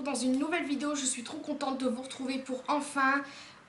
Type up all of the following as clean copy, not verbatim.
dans une nouvelle vidéo. Je suis trop contente de vous retrouver pour enfin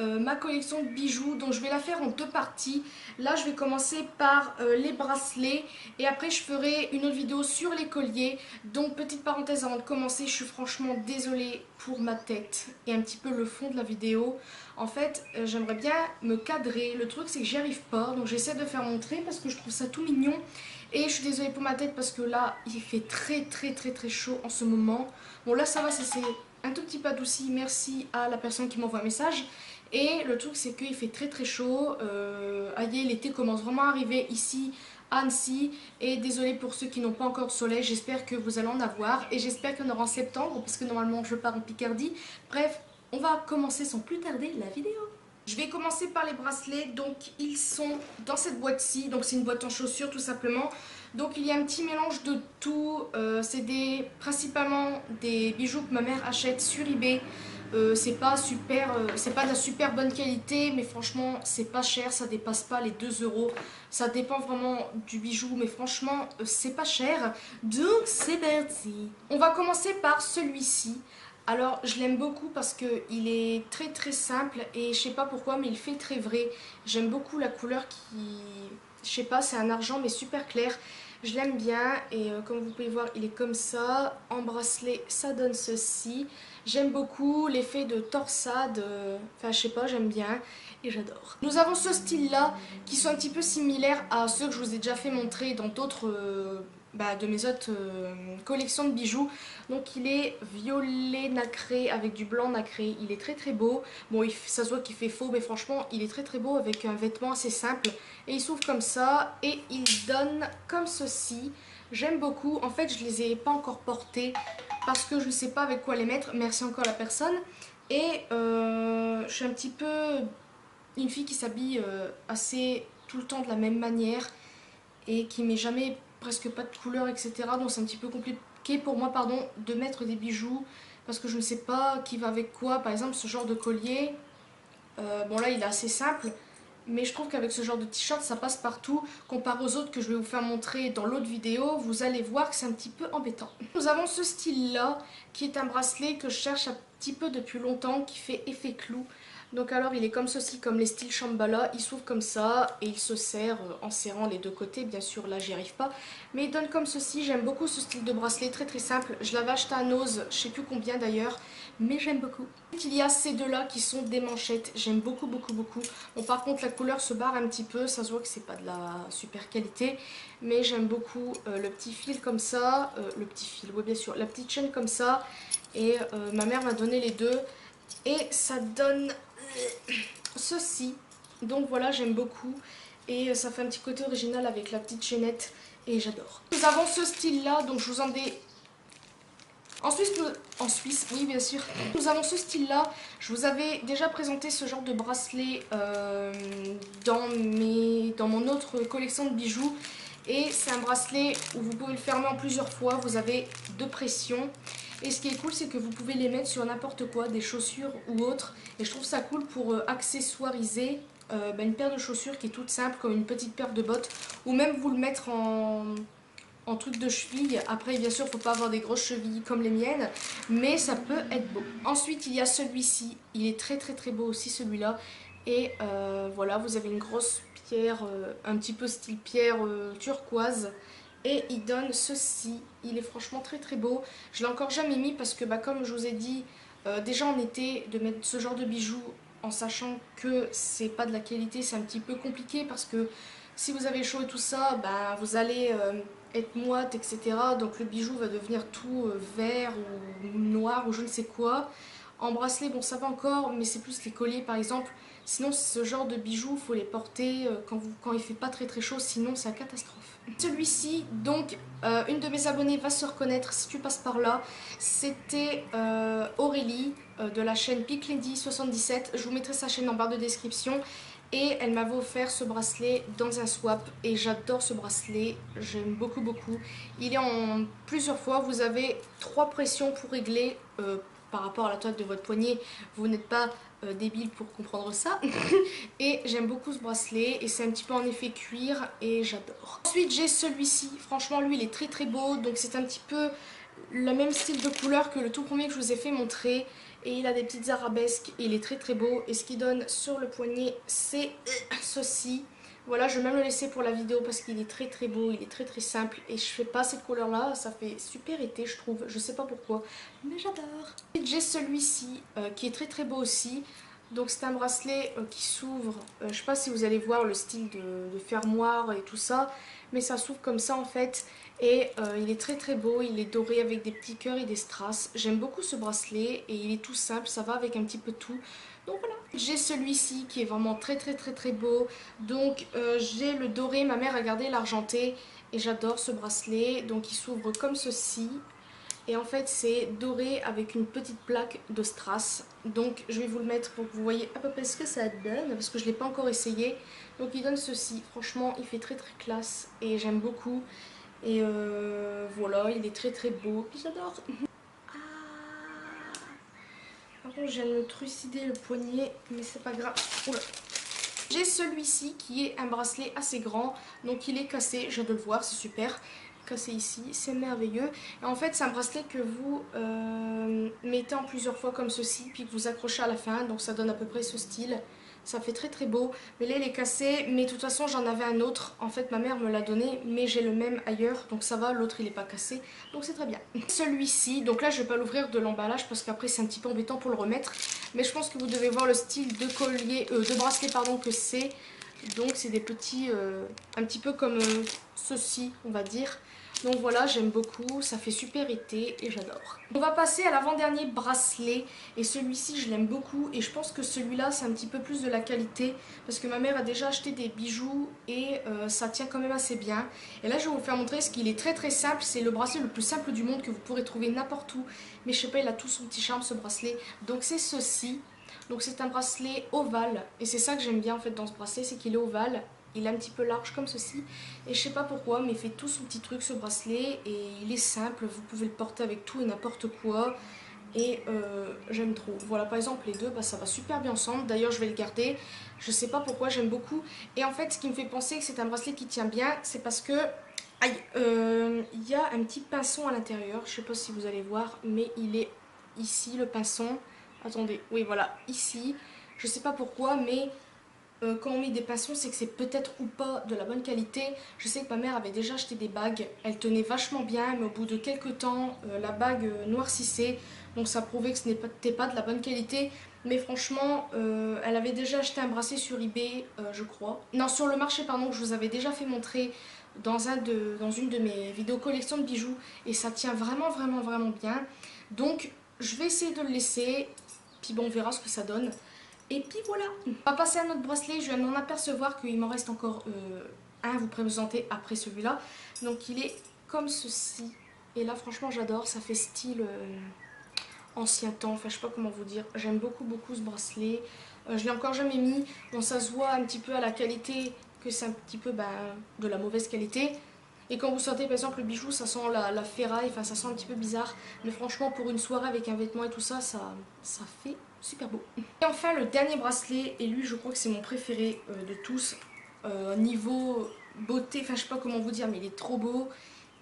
ma collection de bijoux. Donc je vais la faire en deux parties. Là je vais commencer par les bracelets et après je ferai une autre vidéo sur les colliers. Donc petite parenthèse avant de commencer, je suis franchement désolée pour ma tête et un petit peu le fond de la vidéo. En fait j'aimerais bien me cadrer. Le truc c'est que j'y arrive pas, donc j'essaie de faire mon trait parce que je trouve ça tout mignon. Et je suis désolée pour ma tête parce que là il fait très chaud en ce moment. Bon là ça va, ça s'est un tout petit peu adouci, merci à la personne qui m'envoie un message. Et le truc c'est qu'il fait très chaud, aïe, l'été commence vraiment à arriver ici à Annecy. Et désolée pour ceux qui n'ont pas encore de soleil, j'espère que vous allez en avoir. Et j'espère qu'il y en aura en septembre parce que normalement je pars en Picardie. Bref, on va commencer sans plus tarder la vidéo. Je vais commencer par les bracelets, donc ils sont dans cette boîte-ci, donc c'est une boîte en chaussures tout simplement. Donc il y a un petit mélange de tout, c'est principalement des bijoux que ma mère achète sur eBay. C'est pas super, c'est pas de la super bonne qualité, mais franchement c'est pas cher, ça dépasse pas les 2 euros. Ça dépend vraiment du bijou, mais franchement c'est pas cher, donc c'est parti. On va commencer par celui-ci. Alors je l'aime beaucoup parce qu'il est très simple et je sais pas pourquoi mais il fait très vrai. J'aime beaucoup la couleur qui... Je sais pas, c'est un argent mais super clair. Je l'aime bien et comme vous pouvez voir il est comme ça. En bracelet ça donne ceci. J'aime beaucoup l'effet de torsade, enfin je sais pas, j'aime bien et j'adore. Nous avons ce style là qui sont un petit peu similaires à ceux que je vous ai déjà fait montrer dans d'autres... de mes autres collections de bijoux. Donc il est violet nacré avec du blanc nacré. Il est très beau. Bon, ça se voit qu'il fait faux, mais franchement il est très beau avec un vêtement assez simple. Et il s'ouvre comme ça et il donne comme ceci. J'aime beaucoup. En fait je les ai pas encore portés parce que je ne sais pas avec quoi les mettre. Merci encore à la personne. Et je suis un petit peu une fille qui s'habille assez tout le temps de la même manière et qui met jamais presque pas de couleur, etc. Donc c'est un petit peu compliqué pour moi, pardon, de mettre des bijoux parce que je ne sais pas qui va avec quoi. Par exemple, ce genre de collier, bon là il est assez simple, mais je trouve qu'avec ce genre de t-shirt ça passe partout. Comparé aux autres que je vais vous faire montrer dans l'autre vidéo, vous allez voir que c'est un petit peu embêtant. Nous avons ce style là qui est un bracelet que je cherche un petit peu depuis longtemps, qui fait effet clou. Donc alors il est comme ceci, comme les styles Shambhala, il s'ouvre comme ça et il se serre en serrant les deux côtés. Bien sûr là j'y arrive pas, mais il donne comme ceci. J'aime beaucoup ce style de bracelet, très simple. Je l'avais acheté à Nose, je sais plus combien d'ailleurs, mais j'aime beaucoup. Il y a ces deux là qui sont des manchettes, j'aime beaucoup. Bon par contre la couleur se barre un petit peu, ça se voit que c'est pas de la super qualité, mais j'aime beaucoup le petit fil comme ça, le petit fil, oui bien sûr, la petite chaîne comme ça. Et ma mère m'a donné les deux et ça donne ceci. Donc voilà, j'aime beaucoup et ça fait un petit côté original avec la petite chaînette et j'adore. Nous avons ce style là, donc je vous en ai en Suisse, oui bien sûr. Nous avons ce style là, je vous avais déjà présenté ce genre de bracelet dans mon autre collection de bijoux. Et c'est un bracelet où vous pouvez le fermer en plusieurs fois, vous avez deux pressions. Et ce qui est cool, c'est que vous pouvez les mettre sur n'importe quoi, des chaussures ou autres. Et je trouve ça cool pour accessoiriser une paire de chaussures qui est toute simple, comme une petite paire de bottes. Ou même vous le mettre en truc de cheville. Après bien sûr il ne faut pas avoir des grosses chevilles comme les miennes, mais ça peut être beau. Ensuite il y a celui-ci, il est très beau aussi celui-là. Et voilà, vous avez une grosse pierre, un petit peu style pierre turquoise. Et il donne ceci, il est franchement très beau. Je l'ai encore jamais mis parce que comme je vous ai dit, déjà en été de mettre ce genre de bijoux en sachant que c'est pas de la qualité, c'est un petit peu compliqué parce que si vous avez chaud et tout ça, vous allez être moite, etc. Donc le bijou va devenir tout vert ou noir ou je ne sais quoi. En bracelet, bon ça va encore, mais c'est plus les colliers par exemple. Sinon ce genre de bijoux, faut les porter quand il fait pas très chaud, sinon c'est la catastrophe. Celui-ci, donc une de mes abonnées va se reconnaître si tu passes par là. C'était Aurélie de la chaîne Pic Lady 77. Je vous mettrai sa chaîne en barre de description. Et elle m'avait offert ce bracelet dans un swap et j'adore ce bracelet, j'aime beaucoup. Il est en plusieurs fois, vous avez 3 pressions pour régler par rapport à la taille de votre poignet. Vous n'êtes pas débile pour comprendre ça. Et j'aime beaucoup ce bracelet et c'est un petit peu en effet cuir et j'adore. Ensuite j'ai celui-ci, franchement lui il est très beau, donc c'est un petit peu le même style de couleur que le tout premier que je vous ai fait montrer. Et il a des petites arabesques et il est très très beau. Et ce qu'il donne sur le poignet, c'est ceci. Voilà, je vais même le laisser pour la vidéo parce qu'il est très très beau, il est très très simple. Et je fais pas cette couleur là, ça fait super été je trouve, je sais pas pourquoi, mais j'adore. J'ai celui-ci qui est très très beau aussi. Donc c'est un bracelet qui s'ouvre, je sais pas si vous allez voir le style de fermoir et tout ça, mais ça s'ouvre comme ça en fait. Et il est très très beau, il est doré avec des petits cœurs et des strass. J'aime beaucoup ce bracelet et il est tout simple, ça va avec un petit peu tout. Donc voilà, j'ai celui-ci qui est vraiment très très très très beau. Donc j'ai le doré, ma mère a gardé l'argenté et j'adore ce bracelet. Donc il s'ouvre comme ceci. Et en fait c'est doré avec une petite plaque de strass. Donc je vais vous le mettre pour que vous voyez à peu près ce que ça donne, parce que je ne l'ai pas encore essayé. Donc il donne ceci, franchement il fait très très classe et j'aime beaucoup. Et voilà, il est très très beau, j'adore. Ah. Par contre j'ai me trucider le poignet, mais c'est pas grave. Oula. J'ai celui-ci qui est un bracelet assez grand, donc il est cassé, je viens de le voir, c'est super. Cassé ici, c'est merveilleux. Et en fait c'est un bracelet que vous mettez en plusieurs fois comme ceci, puis que vous accrochez à la fin, donc ça donne à peu près ce style. Ça fait très très beau, mais là il est cassé, mais de toute façon j'en avais un autre, en fait ma mère me l'a donné, mais j'ai le même ailleurs, donc ça va, l'autre il est pas cassé, donc c'est très bien. Celui-ci, donc là je vais pas l'ouvrir de l'emballage parce qu'après c'est un petit peu embêtant pour le remettre, mais je pense que vous devez voir le style de collier, de bracelet pardon que c'est. Donc c'est des petits, un petit peu comme ceci on va dire. Donc voilà, j'aime beaucoup, ça fait super été et j'adore. On va passer à l'avant-dernier bracelet et celui-ci je l'aime beaucoup et je pense que celui-là c'est un petit peu plus de la qualité parce que ma mère a déjà acheté des bijoux et ça tient quand même assez bien. Et là je vais vous faire montrer ce qu'il est très très simple, c'est le bracelet le plus simple du monde que vous pourrez trouver n'importe où, mais je sais pas, il a tout son petit charme ce bracelet. Donc c'est ceci. Donc c'est un bracelet ovale et c'est ça que j'aime bien en fait dans ce bracelet, c'est qu'il est ovale. Il est un petit peu large comme ceci et je sais pas pourquoi mais il fait tout son petit truc ce bracelet et il est simple, vous pouvez le porter avec tout et n'importe quoi et j'aime trop. Voilà par exemple les deux, bah, ça va super bien ensemble, d'ailleurs je vais le garder, je sais pas pourquoi, j'aime beaucoup. Et en fait ce qui me fait penser que c'est un bracelet qui tient bien, c'est parce que aïe, il y a un petit pinçon à l'intérieur, je sais pas si vous allez voir mais il est ici le pinçon. Attendez, oui voilà, ici, je sais pas pourquoi mais quand on met des pinceaux, c'est que c'est peut-être ou pas de la bonne qualité. Je sais que ma mère avait déjà acheté des bagues, elles tenaient vachement bien, mais au bout de quelques temps, la bague noircissait, donc ça prouvait que ce n'était pas de la bonne qualité. Mais franchement, elle avait déjà acheté un bracelet sur eBay, je crois. Non, sur le marché, pardon, que je vous avais déjà fait montrer dans une de mes vidéos collection de bijoux, et ça tient vraiment, vraiment, vraiment bien. Donc, je vais essayer de le laisser, puis bon, on verra ce que ça donne. Et puis voilà, on va passer à notre bracelet. Je viens de m'en apercevoir qu'il m'en reste encore un à vous présenter après celui-là. Donc il est comme ceci. Et là franchement j'adore, ça fait style ancien temps, enfin je sais pas comment vous dire. J'aime beaucoup beaucoup ce bracelet. Je l'ai encore jamais mis. Bon ça se voit un petit peu à la qualité que c'est un petit peu de la mauvaise qualité. Et quand vous sortez par exemple le bijou, ça sent la ferraille, enfin ça sent un petit peu bizarre. Mais franchement pour une soirée avec un vêtement et tout ça, ça fait super beau. Et enfin le dernier bracelet, et lui je crois que c'est mon préféré de tous. Niveau beauté, enfin je sais pas comment vous dire, mais il est trop beau.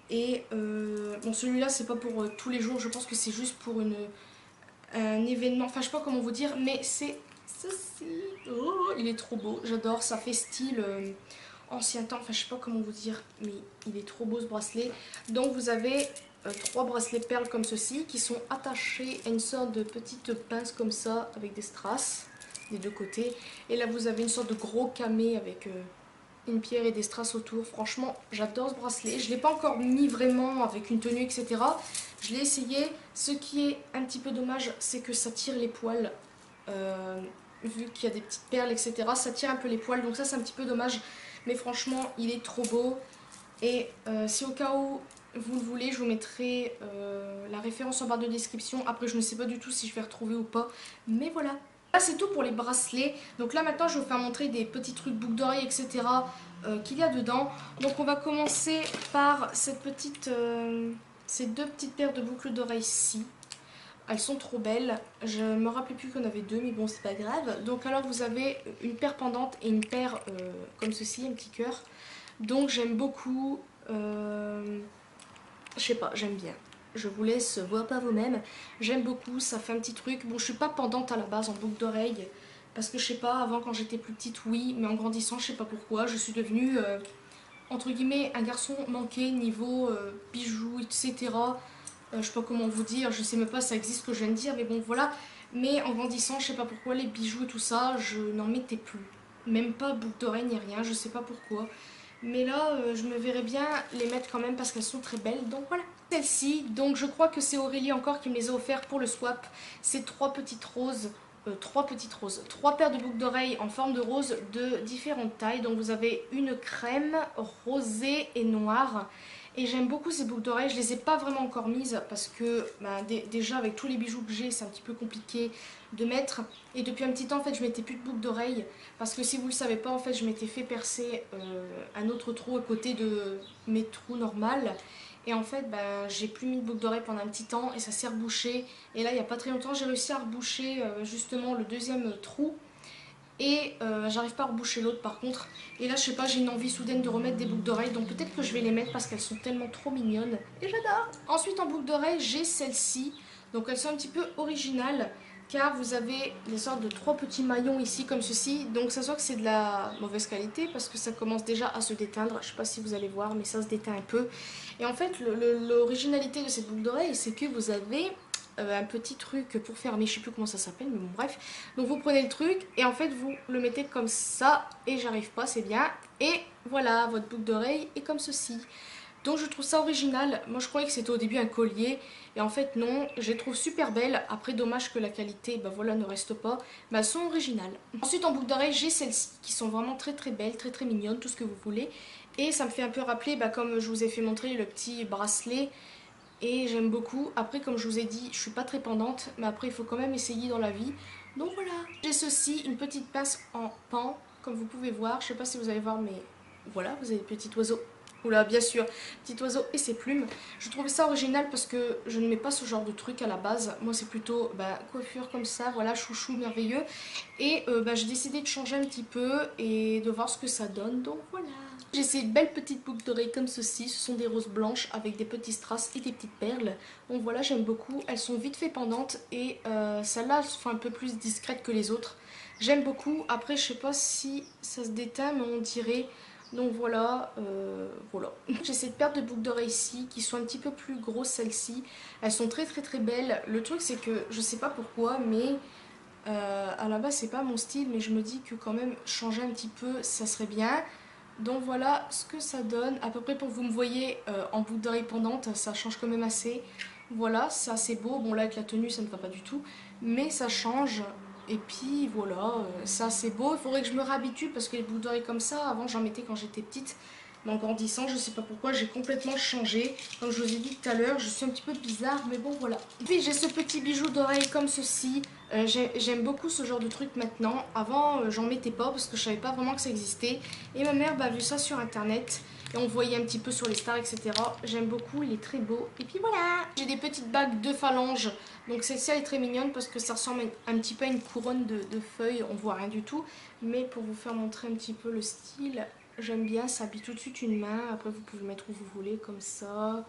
Et bon celui-là c'est pas pour tous les jours, je pense que c'est juste pour un événement, enfin je sais pas comment vous dire, mais c'est ceci. Oh, il est trop beau, j'adore, ça fait style ancien temps, enfin je sais pas comment vous dire, mais il est trop beau ce bracelet. Donc vous avez trois bracelets perles comme ceci qui sont attachés à une sorte de petite pince comme ça avec des strass des deux côtés. Et là vous avez une sorte de gros camé avec une pierre et des strass autour. Franchement j'adore ce bracelet, je l'ai pas encore mis vraiment avec une tenue etc. Je l'ai essayé, ce qui est un petit peu dommage c'est que ça tire les poils. Vu qu'il y a des petites perles etc, ça tire un peu les poils, donc ça c'est un petit peu dommage, mais franchement il est trop beau. Et si au cas où vous le voulez, je vous mettrai la référence en barre de description. Après je ne sais pas du tout si je vais retrouver ou pas, mais voilà. Là c'est tout pour les bracelets. Donc là maintenant je vais vous faire montrer des petits trucs boucles d'oreilles etc qu'il y a dedans. Donc on va commencer par ces deux petites paires de boucles d'oreilles-ci. Elles sont trop belles. Je me rappelais plus qu'on avait deux, mais bon, c'est pas grave. Donc alors vous avez une paire pendante et une paire comme ceci, un petit cœur. Donc j'aime beaucoup. Je sais pas, j'aime bien. je vous laisse voir par vous-même. J'aime beaucoup, ça fait un petit truc. Bon, je suis pas pendante à la base en boucle d'oreille, parce que je sais pas, avant quand j'étais plus petite, oui, mais en grandissant, je sais pas pourquoi, je suis devenue, entre guillemets, un garçon manqué niveau bijoux, etc. Je sais pas comment vous dire, je sais même pas si ça existe ce que je viens de dire, mais bon, voilà. Mais en grandissant, je sais pas pourquoi, les bijoux et tout ça, je n'en mettais plus. Même pas boucle d'oreille ni rien, je sais pas pourquoi. Mais là, je me verrais bien les mettre quand même parce qu'elles sont très belles. Donc voilà. Celle-ci, donc je crois que c'est Aurélie encore qui me les a offertes pour le swap. C'est trois petites roses. Trois paires de boucles d'oreilles en forme de rose de différentes tailles. Donc vous avez une crème, rosée et noire. Et j'aime beaucoup ces boucles d'oreilles. Je les ai pas vraiment encore mises parce que déjà avec tous les bijoux que j'ai, c'est un petit peu compliqué de mettre. Et depuis un petit temps, en fait, je mettais plus de boucles d'oreilles parce que si vous le savez pas, en fait, je m'étais fait percer un autre trou à côté de mes trous normaux. Et en fait, j'ai plus mis de boucle d'oreille pendant un petit temps et ça s'est rebouché. Et là, il n'y a pas très longtemps, j'ai réussi à reboucher justement le deuxième trou. Et j'arrive pas à reboucher l'autre par contre. Et là, je sais pas, j'ai une envie soudaine de remettre des boucles d'oreilles. Donc peut-être que je vais les mettre parce qu'elles sont tellement trop mignonnes. Et j'adore. Ensuite, en boucle d'oreille, j'ai celle-ci. Donc elles sont un petit peu originales. Car vous avez des sortes de trois petits maillons ici comme ceci. Donc ça se voit que c'est de la mauvaise qualité parce que ça commence déjà à se déteindre. Je sais pas si vous allez voir mais ça se déteint un peu. Et en fait l'originalité de cette boucle d'oreille c'est que vous avez un petit truc pour fermer, je sais plus comment ça s'appelle mais bon bref. Donc vous prenez le truc et en fait vous le mettez comme ça et j'arrive pas, c'est bien. Et voilà, votre boucle d'oreille est comme ceci. Donc je trouve ça original. Moi je croyais que c'était au début un collier et en fait non, je les trouve super belles. Après dommage que la qualité voilà, ne reste pas, mais elles sont originales. Ensuite en boucle d'oreille j'ai celles-ci qui sont vraiment très très belles, très très mignonnes, tout ce que vous voulez. Et ça me fait un peu rappeler, comme je vous ai fait montrer, le petit bracelet. Et j'aime beaucoup. Après comme je vous ai dit, je suis pas très pendante, mais après il faut quand même essayer dans la vie. Donc voilà. J'ai ceci, une petite pince en pan, comme vous pouvez voir. Je sais pas si vous allez voir mais voilà, vous avez le petit oiseau. Oula, bien sûr, petit oiseau et ses plumes. Je trouvais ça original parce que je ne mets pas ce genre de truc à la base. Moi, c'est plutôt coiffure comme ça, voilà, chouchou merveilleux. Et j'ai décidé de changer un petit peu et de voir ce que ça donne. Donc voilà. J'ai ces belles petites boucles d'oreilles comme ceci. Ce sont des roses blanches avec des petits strass et des petites perles. Donc voilà, j'aime beaucoup. Elles sont vite fait pendantes et celles-là sont un peu plus discrètes que les autres. J'aime beaucoup. Après, je sais pas si ça se déteint, mais on dirait. Donc voilà, voilà. J'ai cette paire de boucles d'oreilles ici qui sont un petit peu plus grosses celles-ci. Elles sont très très très belles. Le truc c'est que je sais pas pourquoi mais à la base c'est pas mon style mais je me dis que quand même changer un petit peu ça serait bien. Donc voilà ce que ça donne. À peu près pour que vous me voyez en boucle d'oreille pendante, ça change quand même assez. Voilà, c'est assez beau. Bon là avec la tenue ça ne va pas du tout. Mais ça change. Et puis voilà, c'est assez beau. Il faudrait que je me réhabitue parce que les boucles d'oreilles comme ça, avant j'en mettais quand j'étais petite. Mais en grandissant, je sais pas pourquoi, j'ai complètement changé. Comme je vous ai dit tout à l'heure, je suis un petit peu bizarre, mais bon voilà. Puis j'ai ce petit bijou d'oreille comme ceci. J'aime beaucoup ce genre de truc maintenant. Avant, j'en mettais pas parce que je savais pas vraiment que ça existait. Et ma mère a vu ça sur internet. Et on voyait un petit peu sur les stars, etc. J'aime beaucoup, il est très beau. Et puis voilà. J'ai des petites bagues de phalanges. Donc celle-ci elle est très mignonne parce que ça ressemble un petit peu à une couronne de feuilles. On voit rien du tout. Mais pour vous faire montrer un petit peu le style, j'aime bien. Ça habille tout de suite une main. Après vous pouvez mettre où vous voulez, comme ça.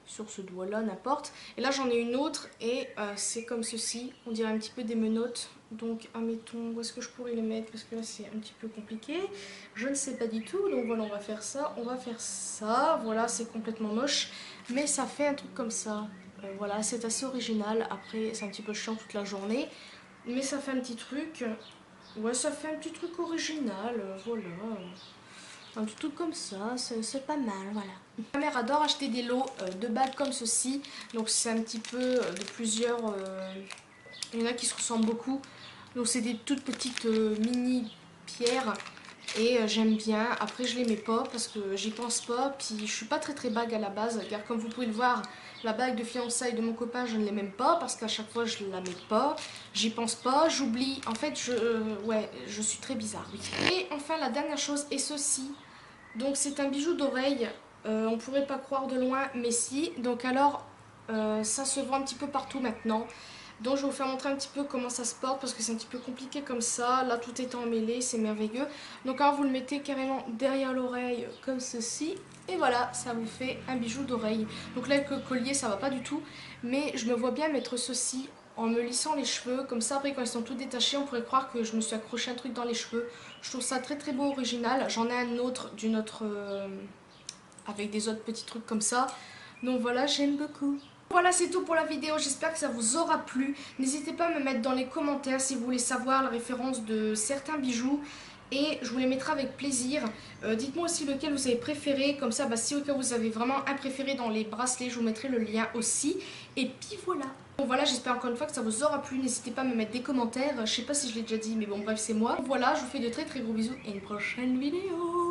Sur ce doigt là, n'importe. Et là j'en ai une autre et c'est comme ceci. On dirait un petit peu des menottes. Donc admettons, où est-ce que je pourrais les mettre parce que là c'est un petit peu compliqué. Je ne sais pas du tout. Donc voilà, on va faire ça. On va faire ça. Voilà, c'est complètement moche. Mais ça fait un truc comme ça. Voilà, c'est assez original. Après c'est un petit peu chiant toute la journée. Mais ça fait un petit truc. Ouais, ça fait un petit truc original. Voilà. Un petit truc comme ça, c'est pas mal, voilà. Ma mère adore acheter des lots de bagues comme ceci. Donc c'est un petit peu de plusieurs... il y en a qui se ressemblent beaucoup. Donc c'est des toutes petites mini pierres. Et j'aime bien. Après je les mets pas parce que j'y pense pas. Puis je suis pas très très bague à la base. Car comme vous pouvez le voir, la bague de fiançailles de mon copain je ne l'ai même pas. Parce qu'à chaque fois je la mets pas. J'y pense pas, j'oublie. En fait ouais, je suis très bizarre. Oui. Et enfin la dernière chose est ceci. Donc c'est un bijou d'oreille, on pourrait pas croire de loin, mais si. Donc alors, ça se vend un petit peu partout maintenant. Donc je vais vous faire montrer un petit peu comment ça se porte parce que c'est un petit peu compliqué comme ça. Là tout est emmêlé, c'est merveilleux. Donc alors vous le mettez carrément derrière l'oreille comme ceci. Et voilà, ça vous fait un bijou d'oreille. Donc là avec le collier ça va pas du tout. Mais je me vois bien mettre ceci en me lissant les cheveux. Comme ça après quand ils sont tout détachés on pourrait croire que je me suis accroché un truc dans les cheveux. Je trouve ça très très beau, original. J'en ai un autre d'une autre... avec des autres petits trucs comme ça. Donc voilà, j'aime beaucoup. Voilà, c'est tout pour la vidéo, j'espère que ça vous aura plu. N'hésitez pas à me mettre dans les commentaires si vous voulez savoir la référence de certains bijoux. Et je vous les mettrai avec plaisir. Dites-moi aussi lequel vous avez préféré. Comme ça, si au cas où vous avez vraiment un préféré dans les bracelets, je vous mettrai le lien aussi. Et puis voilà. Bon voilà, j'espère encore une fois que ça vous aura plu. N'hésitez pas à me mettre des commentaires. Je sais pas si je l'ai déjà dit, mais bon bref, c'est moi. Voilà, je vous fais de très très gros bisous et une prochaine vidéo.